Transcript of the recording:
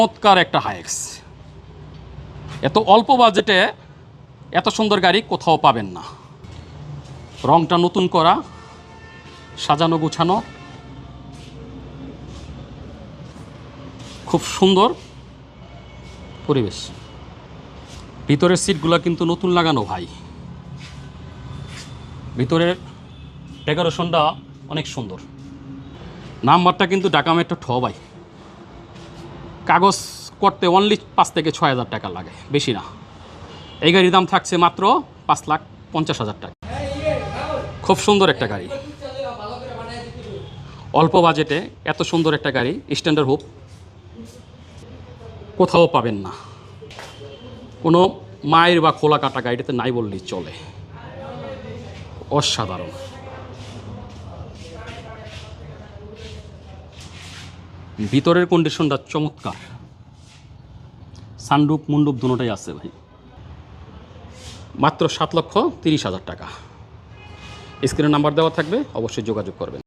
চমৎকার একটা হাইএক্স। এত অল্প বাজেটে এত সুন্দর গাড়ি কোথাও পাবেন না। রংটা নতুন করা, সাজানো গুছানো, খুব সুন্দর পরিবেশ। ভিতরের সিটগুলো কিন্তু নতুন লাগানো ভাই। ভিতরের ডেকোরেশনটা অনেক সুন্দর। নাম্বারটা কিন্তু ঢাকা মেট্রো ঠ ভাই। কাগজ করতে অনলি 5 থেকে 6,000 টাকা লাগে, বেশি না। এই গাড়ির দাম থাকছে মাত্র 5,50,000 টাকা। খুব সুন্দর একটা গাড়ি, অল্প বাজেটে এত সুন্দর একটা গাড়ি স্ট্যান্ডার্ড হোপ কোথাও পাবেন না। কোনো মায়ের বা খোলা কাটা গাড়িতে নাই বললেই চলে। অসাধারণ। ভিতরের কন্ডিশনটা চমৎকার। সানরুফ মুন্ডুপ দুটোটাই আছে ভাই। মাত্র 7,30,000 টাকা। স্ক্রিনে নাম্বার দেওয়া থাকবে, অবশ্যই যোগাযোগ করবেন।